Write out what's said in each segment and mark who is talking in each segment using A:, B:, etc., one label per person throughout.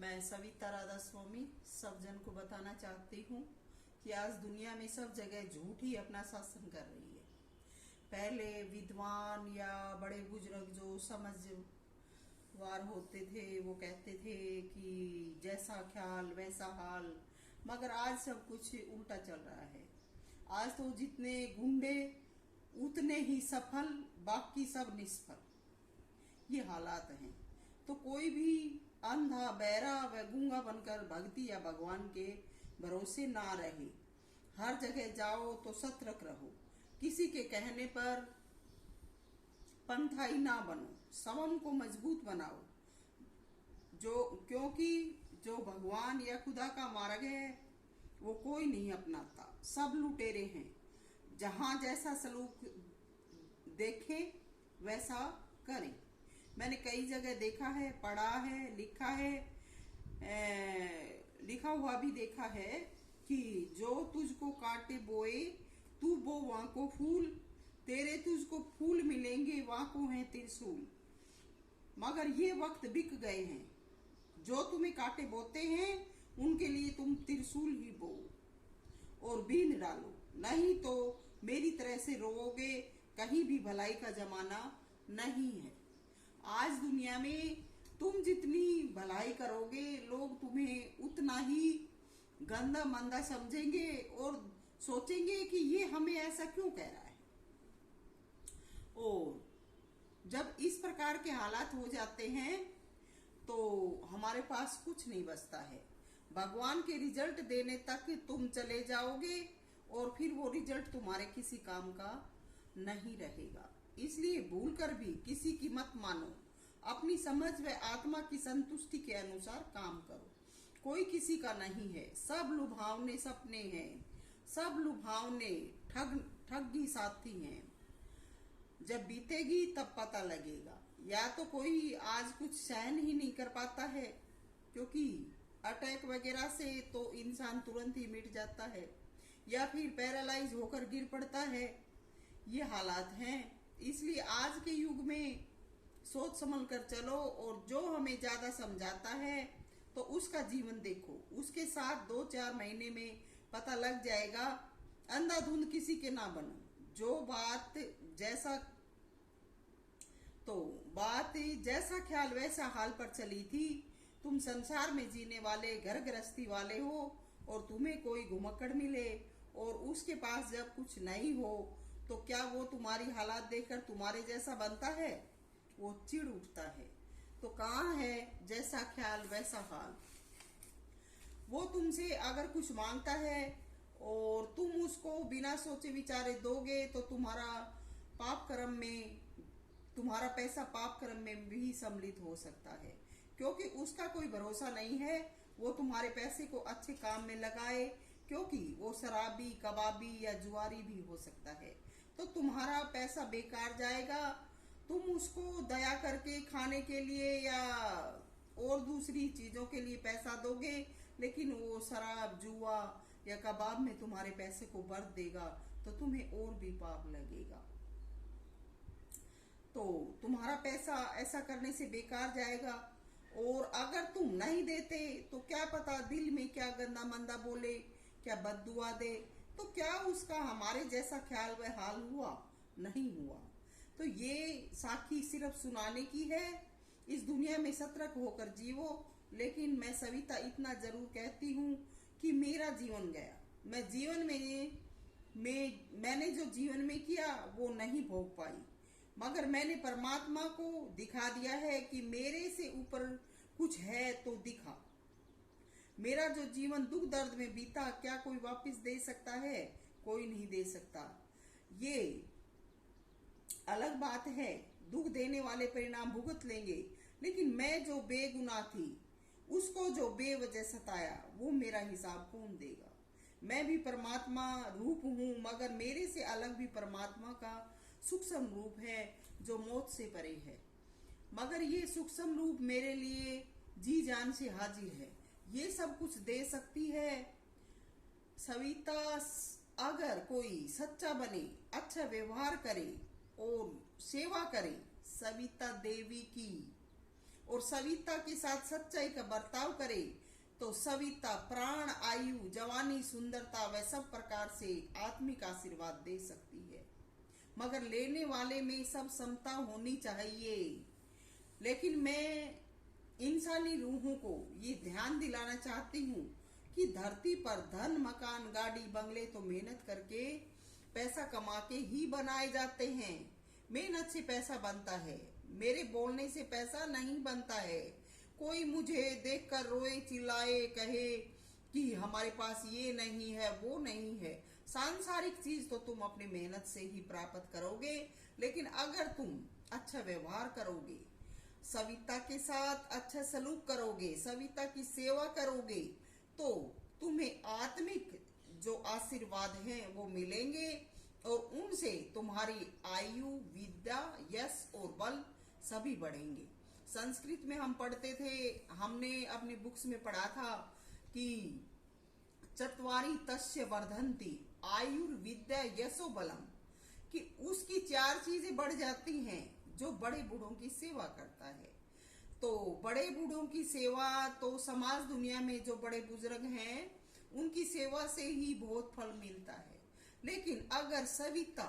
A: मैं सविता राधा स्वामी सब जन को बताना चाहती हूँ कि आज दुनिया में सब जगह झूठ ही अपना शासन कर रही है। पहले विद्वान या बड़े बुजुर्ग जो समझवार होते थे वो कहते थे कि जैसा ख्याल वैसा हाल, मगर आज सब कुछ उल्टा चल रहा है। आज तो जितने गुंडे उतने ही सफल, बाकी सब निष्फल, ये हालात हैं। तो कोई भी अंधा बहरा व गूंगा बनकर भक्ति या भगवान के भरोसे ना रहे। हर जगह जाओ तो सतर्क रहो, किसी के कहने पर पंथाई ना बनो, समम को मजबूत बनाओ। क्योंकि जो भगवान या खुदा का मार्ग है वो कोई नहीं अपनाता, सब लुटेरे हैं। जहां जैसा सलूक देखे वैसा करें। मैंने कई जगह देखा है, पढ़ा है, लिखा हुआ भी देखा है कि जो तुझको काटे बोए तू बो वहां को फूल, तेरे तुझको फूल मिलेंगे वहां को है त्रिशूल। मगर ये वक्त बिक गए हैं, जो तुम्हें काटे बोते हैं उनके लिए तुम त्रिशूल ही बो और बीन डालो, नहीं तो मेरी तरह से रोओगे। कहीं भी भलाई का जमाना नहीं है। आज दुनिया में तुम जितनी भलाई करोगे लोग तुम्हें उतना ही गंदा मंदा समझेंगे और सोचेंगे कि ये हमें ऐसा क्यों कह रहा है। और जब इस प्रकार के हालात हो जाते हैं तो हमारे पास कुछ नहीं बचता है। भगवान के रिजल्ट देने तक तुम चले जाओगे और फिर वो रिजल्ट तुम्हारे किसी काम का नहीं रहेगा। इसलिए भूल कर भी किसी की मत मानो, अपनी समझ व आत्मा की संतुष्टि के अनुसार काम करो। कोई किसी का नहीं है, सब लुभावने सपने हैं, सब लुभावने ठगी साथी हैं। जब बीतेगी तब पता लगेगा। या तो कोई आज कुछ सहन ही नहीं कर पाता है, क्योंकि अटैक वगैरह से तो इंसान तुरंत ही मिट जाता है, या फिर पैरालाइज होकर गिर पड़ता है। ये हालात हैं। इसलिए आज के युग में सोच समझ कर चलो, और जो हमें ज्यादा समझाता है तो उसका जीवन देखो, उसके साथ 2-4 महीने में पता लग जाएगा। अंधाधुंध किसी के ना बनो। बात जैसा ख्याल वैसा हाल पर चली थी। तुम संसार में जीने वाले घर गृहस्थी वाले हो, और तुम्हें कोई घुमक्कड़ मिले और उसके पास जब कुछ नहीं हो तो क्या वो तुम्हारी हालात देखकर तुम्हारे जैसा बनता है? वो चिढ़ उठता है। तो कहाँ है जैसा ख्याल वैसा हाल। वो तुमसे अगर कुछ मांगता है और तुम उसको बिना सोचे विचारे दोगे तो तुम्हारा पैसा पाप कर्म में भी सम्मिलित हो सकता है, क्योंकि उसका कोई भरोसा नहीं है। वो तुम्हारे पैसे को अच्छे काम में लगाए, क्योंकि वो शराबी, कबाबी या जुआरी भी हो सकता है। तो तुम्हारा पैसा बेकार जाएगा। तुम उसको दया करके खाने के लिए या और दूसरी चीजों के लिए पैसा दोगे, लेकिन वो शराब, जुआ या कबाब में तुम्हारे पैसे को बर्त देगा, तो तुम्हें और भी पाप लगेगा। तो तुम्हारा पैसा ऐसा करने से बेकार जाएगा। और अगर तुम नहीं देते तो क्या पता दिल में क्या गंदा मंदा बोले, क्या बद्दुआ दे, तो क्या उसका हमारे जैसा ख्याल व हाल हुआ? नहीं हुआ। तो ये साखी सिर्फ सुनाने की है। इस दुनिया में सतर्क होकर जीवो। लेकिन मैं सविता इतना जरूर कहती हूँ कि मेरा जीवन गया, मैंने जो जीवन में किया वो नहीं भोग पाई, मगर मैंने परमात्मा को दिखा दिया है कि मेरे से ऊपर कुछ है तो दिखा। मेरा जो जीवन दुख दर्द में बीता, क्या कोई वापस दे सकता है? कोई नहीं दे सकता। ये अलग बात है, दुख देने वाले परिणाम भुगत लेंगे, लेकिन मैं जो बेगुनाह थी उसको जो बेवजह सताया, वो मेरा हिसाब कौन देगा? मैं भी परमात्मा रूप हूँ, मगर मेरे से अलग भी परमात्मा का सूक्ष्म रूप है जो मौत से परे है। मगर ये सूक्ष्म रूप मेरे लिए जी जान से हाजिर है, ये सब कुछ दे सकती है। सविता अगर कोई सच्चा बने, अच्छा व्यवहार करे और सेवा करे सविता देवी की, और सविता के साथ सच्चाई का बर्ताव करे तो सविता प्राण, आयु, जवानी, सुंदरता व सब प्रकार से आत्मिक आशीर्वाद दे सकती है। मगर लेने वाले में सब समता होनी चाहिए। लेकिन मैं इंसानी रूहों को ये ध्यान दिलाना चाहती हूँ कि धरती पर धन, मकान, गाड़ी, बंगले तो मेहनत करके पैसा कमा के ही बनाए जाते हैं। मेहनत से पैसा बनता है, मेरे बोलने से पैसा नहीं बनता है। कोई मुझे देखकर रोए, चिल्लाए, कहे कि हमारे पास ये नहीं है, वो नहीं है। सांसारिक चीज तो तुम अपनी मेहनत से ही प्राप्त करोगे, लेकिन अगर तुम अच्छा व्यवहार करोगे, सविता के साथ अच्छा सलूक करोगे, सविता की सेवा करोगे, तो तुम्हें आत्मिक जो आशीर्वाद हैं वो मिलेंगे और उनसे तुम्हारी आयु, विद्या, यश और बल सभी बढ़ेंगे। संस्कृत में हम पढ़ते थे, हमने अपनी बुक्स में पढ़ा था कि चत्वारि तस्य वर्धन्ति आयुर्विद्या यशो बलम, कि उसकी 4 चीजें बढ़ जाती हैं जो बड़े बूढ़ों की सेवा करता है। तो बड़े बूढ़ों की सेवा तो समाज दुनिया में जो बड़े बुजुर्ग हैं उनकी सेवा से ही बहुत फल मिलता है। लेकिन अगर सविता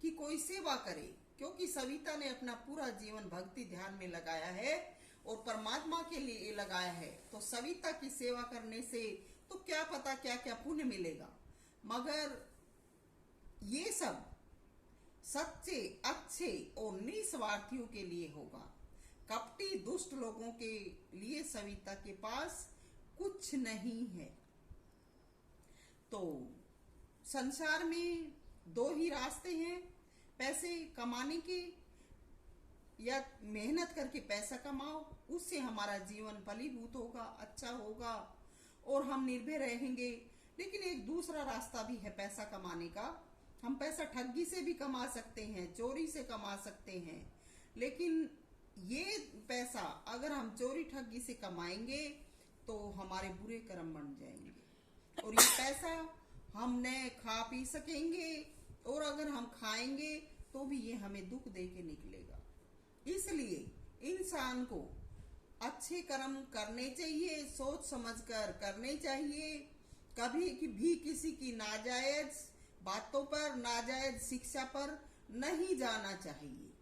A: की कोई सेवा करे, क्योंकि सविता ने अपना पूरा जीवन भक्ति ध्यान में लगाया है और परमात्मा के लिए लगाया है, तो सविता की सेवा करने से तो क्या पता क्या क्या पुण्य मिलेगा। मगर ये सब सच्चे, अच्छे और निस्वार्थियों के लिए होगा। कपटी दुष्ट लोगों के लिए सविता के पास कुछ नहीं है। तो संसार में 2 ही रास्ते हैं, पैसे कमाने के, या मेहनत करके पैसा कमाओ, उससे हमारा जीवन फलीभूत होगा, अच्छा होगा और हम निर्भय रहेंगे। लेकिन एक दूसरा रास्ता भी है पैसा कमाने का। हम पैसा ठगी से भी कमा सकते हैं, चोरी से कमा सकते हैं। लेकिन ये पैसा अगर हम चोरी ठगी से कमाएंगे तो हमारे बुरे कर्म बन जाएंगे और ये पैसा हम न खा पी सकेंगे, और अगर हम खाएंगे तो भी ये हमें दुख दे के निकलेगा। इसलिए इंसान को अच्छे कर्म करने चाहिए, सोच समझकर करने चाहिए। कभी भी किसी की नाजायज बातों पर, नाजायज शिक्षा पर नहीं जाना चाहिए।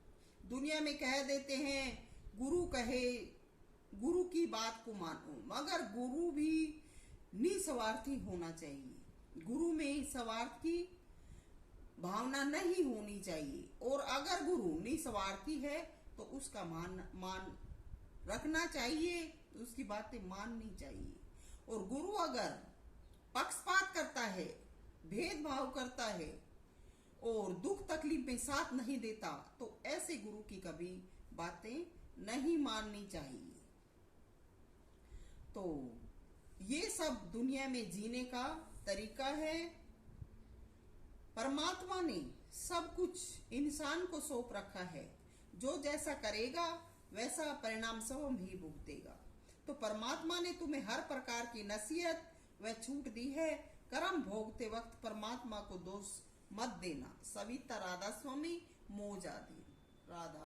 A: दुनिया में कह देते हैं गुरु कहे, गुरु की बात को मानो, मगर गुरु भी निस्वार्थी होना चाहिए। गुरु में स्वार्थ की भावना नहीं होनी चाहिए, और अगर गुरु निस्वार्थी है तो उसका मान रखना चाहिए, उसकी बातें माननी चाहिए। और गुरु अगर पक्षपात करता है, भेदभाव करता है और दुख तकलीफ में साथ नहीं देता, तो ऐसे गुरु की कभी बातें नहीं माननी चाहिए। तो ये सब दुनिया में जीने का तरीका है। परमात्मा ने सब कुछ इंसान को सौंप रखा है, जो जैसा करेगा वैसा परिणाम स्वयं ही भुगतेगा। तो परमात्मा ने तुम्हें हर प्रकार की नसीहत व छूट दी है। कर्म भोगते वक्त परमात्मा को दोष मत देना। सविता राधा स्वामी, मोजादी राधा।